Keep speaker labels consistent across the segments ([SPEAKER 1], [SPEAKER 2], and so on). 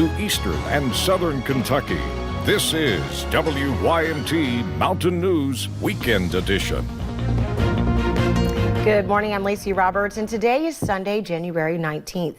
[SPEAKER 1] to eastern and southern Kentucky. This is WYMT Mountain News Weekend Edition.
[SPEAKER 2] Good morning, I'm Lacey Roberts, and today is Sunday, January 19th.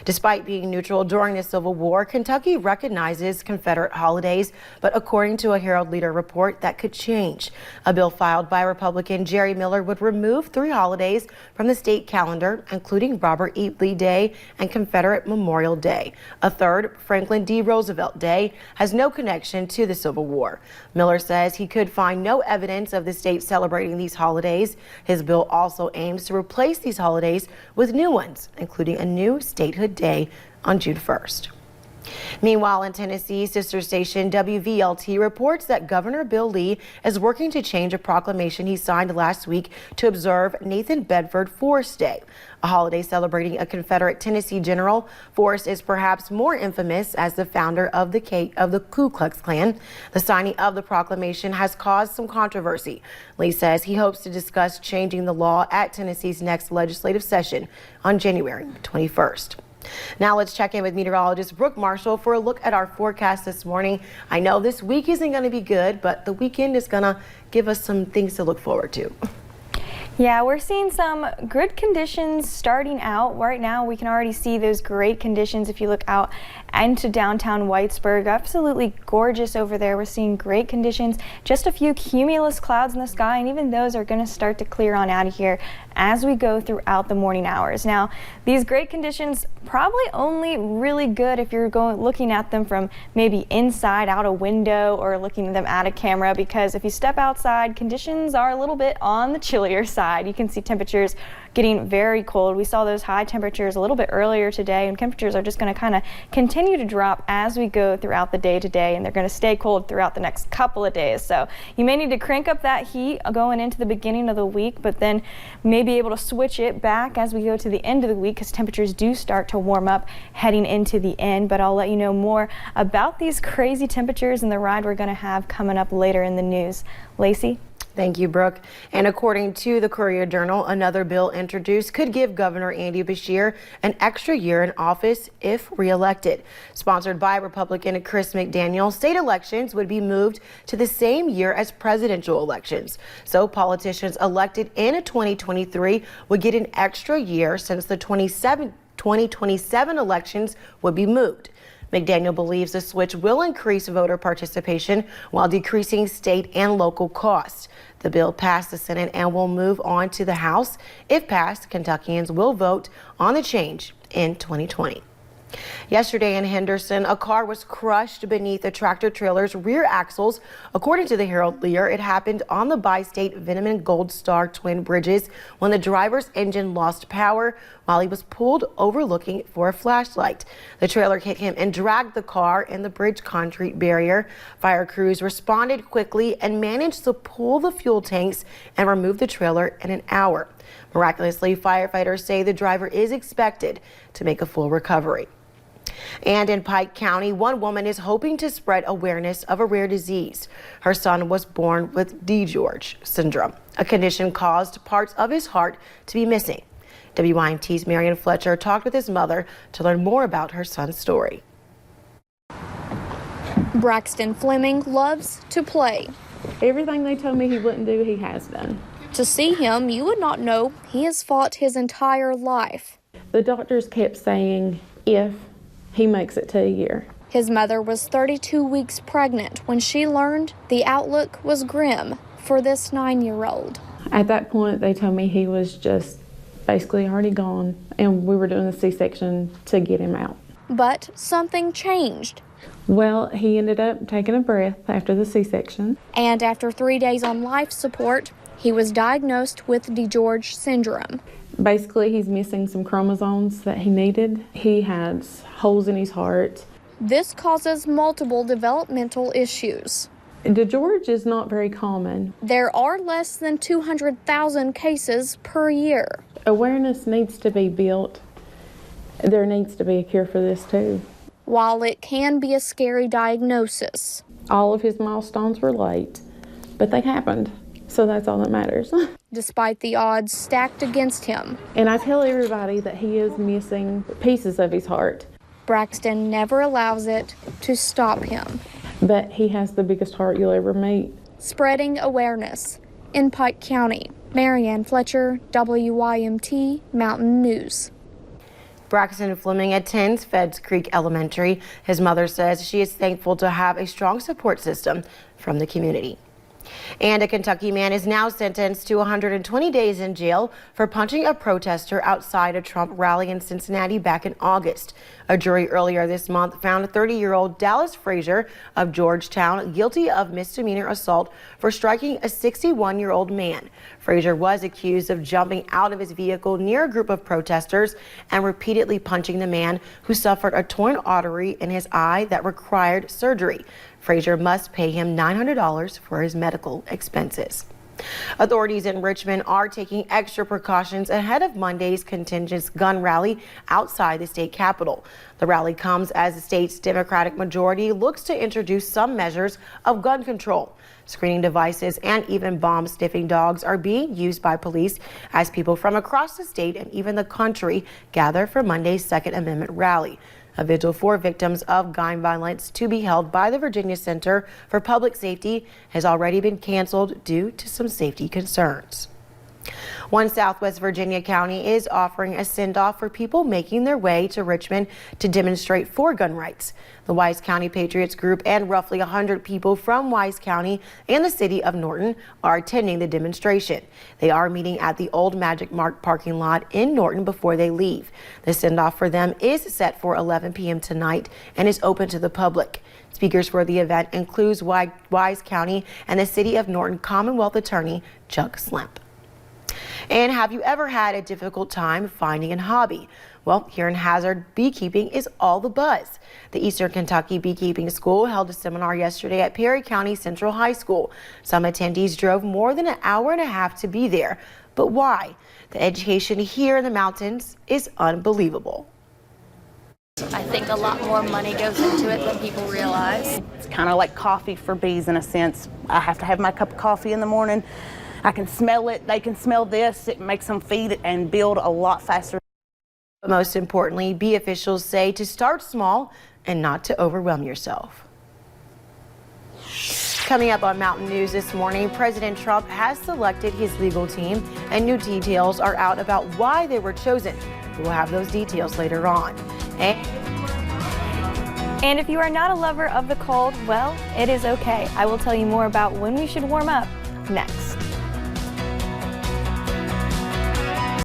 [SPEAKER 2] Despite being neutral during the Civil War, Kentucky recognizes Confederate holidays, but according to a Herald Leader report, that could change. A bill filed by Republican Jerry Miller would remove 3 holidays from the state calendar, including Robert E. Lee Day and Confederate Memorial Day. A third, Franklin D. Roosevelt Day, has no connection to the Civil War. Miller says he could find no evidence of the state celebrating these holidays. His bill also aims to replace these holidays with new ones, including a new statehood day on June 1st. Meanwhile, in Tennessee, sister station WVLT reports that Governor Bill Lee is working to change a proclamation he signed last week to observe Nathan Bedford Forrest Day, a holiday celebrating a Confederate Tennessee general. Forrest is perhaps more infamous as the founder of the Ku Klux Klan. The signing of the proclamation has caused some controversy. Lee says he hopes to discuss changing the law at Tennessee's next legislative session on January 21st. Now let's check in with meteorologist Brooke Marshall for a look at our forecast this morning. I know this week isn't going to be good, but the weekend is going to give us some things to look forward to.
[SPEAKER 3] Yeah, we're seeing some good conditions starting out. Right now, we can already see those great conditions if you look out into downtown Whitesburg. Absolutely gorgeous over there. We're seeing great conditions. Just a few cumulus clouds in the sky, and even those are going to start to clear on out of here as we go throughout the morning hours. Now, these great conditions probably only really good if you're looking at them from maybe inside out a window or looking at them at a camera, because if you step outside, conditions are a little bit on the chillier side. You can see temperatures getting very cold. We saw those high temperatures a little bit earlier today, and temperatures are just going to kind of continue to drop as we go throughout the day today, and they're going to stay cold throughout the next couple of days. So you may need to crank up that heat going into the beginning of the week, but then may be able to switch it back as we go to the end of the week, because temperatures do start to warm up heading into the end. But I'll let you know more about these crazy temperatures and the ride we're going to have coming up later in the news. Lacey?
[SPEAKER 2] Thank you, Brooke. And according to the Courier-Journal, another bill introduced could give Governor Andy Beshear an extra year in office if reelected. Sponsored by Republican Chris McDaniel, state elections would be moved to the same year as presidential elections. So politicians elected in 2023 would get an extra year, since the 2027 elections would be moved. McDaniel believes the switch will increase voter participation while decreasing state and local costs. The bill passed the Senate and will move on to the House. If passed, Kentuckians will vote on the change in 2020. Yesterday in Henderson, a car was crushed beneath a tractor trailer's rear axles. According to the Herald Leader, it happened on the bi-state Veneman Gold Star twin bridges when the driver's engine lost power while he was pulled over looking for a flashlight. The trailer hit him and dragged the car in the bridge concrete barrier. Fire crews responded quickly and managed to pull the fuel tanks and remove the trailer in an hour. Miraculously, firefighters say the driver is expected to make a full recovery. And in Pike County, one woman is hoping to spread awareness of a rare disease. Her son was born with DiGeorge syndrome, a condition caused parts of his heart to be missing. WYMT's Marion Fletcher talked with his mother to learn more about her son's story.
[SPEAKER 4] Braxton Fleming loves to play.
[SPEAKER 5] Everything they told me he wouldn't do, he has done.
[SPEAKER 4] To see him, you would not know he has fought his entire life.
[SPEAKER 5] The doctors kept saying, if he makes it to a year.
[SPEAKER 4] His mother was 32 weeks pregnant when she learned the outlook was grim for this 9-year-old.
[SPEAKER 5] At that point, they told me he was just basically already gone, and we were doing a C-section to get him out.
[SPEAKER 4] But something changed.
[SPEAKER 5] Well, he ended up taking a breath after the C-section.
[SPEAKER 4] And after 3 days on life support, he was diagnosed with DiGeorge syndrome.
[SPEAKER 5] Basically, he's missing some chromosomes that he needed. He has holes in his heart.
[SPEAKER 4] This causes multiple developmental issues.
[SPEAKER 5] DiGeorge is not very common.
[SPEAKER 4] There are less than 200,000 cases per year.
[SPEAKER 5] Awareness needs to be built. There needs to be a cure for this too.
[SPEAKER 4] While it can be a scary diagnosis,
[SPEAKER 5] all of his milestones were late, but they happened. So that's all that matters.
[SPEAKER 4] Despite the odds stacked against him.
[SPEAKER 5] And I tell everybody that he is missing pieces of his heart.
[SPEAKER 4] Braxton never allows it to stop him.
[SPEAKER 5] But he has the biggest heart you'll ever meet.
[SPEAKER 4] Spreading awareness. In Pike County, Marianne Fletcher, WYMT Mountain News.
[SPEAKER 2] Braxton Fleming attends Feds Creek Elementary. His mother says she is thankful to have a strong support system from the community. And a Kentucky man is now sentenced to 120 days in jail for punching a protester outside a Trump rally in Cincinnati back in August. A jury earlier this month found 30-year-old Dallas Frazier of Georgetown guilty of misdemeanor assault for striking a 61-year-old man. Frazier was accused of jumping out of his vehicle near a group of protesters and repeatedly punching the man, who suffered a torn artery in his eye that required surgery. Frazier must pay him $900 for his medical expenses. Authorities in Richmond are taking extra precautions ahead of Monday's contentious gun rally outside the state capitol. The rally comes as the state's Democratic majority looks to introduce some measures of gun control. Screening devices and even bomb-sniffing dogs are being used by police as people from across the state and even the country gather for Monday's Second Amendment rally. A vigil for victims of gun violence to be held by the Virginia Center for Public Safety has already been canceled due to some safety concerns. One Southwest Virginia county is offering a send-off for people making their way to Richmond to demonstrate for gun rights. The Wise County Patriots Group and roughly 100 people from Wise County and the city of Norton are attending the demonstration. They are meeting at the old Magic Mark parking lot in Norton before they leave. The send-off for them is set for 11 p.m. tonight and is open to the public. Speakers for the event includes Wise County and the city of Norton Commonwealth Attorney Chuck Slemp. And have you ever had a difficult time finding a hobby? Well, here in Hazard, beekeeping is all the buzz. The Eastern Kentucky Beekeeping School held a seminar yesterday at Perry County Central High School. Some attendees drove more than an hour and a half to be there. But why? The education here in the mountains is unbelievable.
[SPEAKER 6] I think a lot more money goes into it than people realize.
[SPEAKER 7] It's kind of like coffee for bees in a sense. I have to have my cup of coffee in the morning. I can smell it, they can smell this, it makes them feed and build a lot faster.
[SPEAKER 2] But most importantly, bee officials say to start small and not to overwhelm yourself. Coming up on Mountain News this morning, President Trump has selected his legal team and new details are out about why they were chosen. We'll have those details later on.
[SPEAKER 3] And if you are not a lover of the cold, well, it is okay. I will tell you more about when we should warm up next.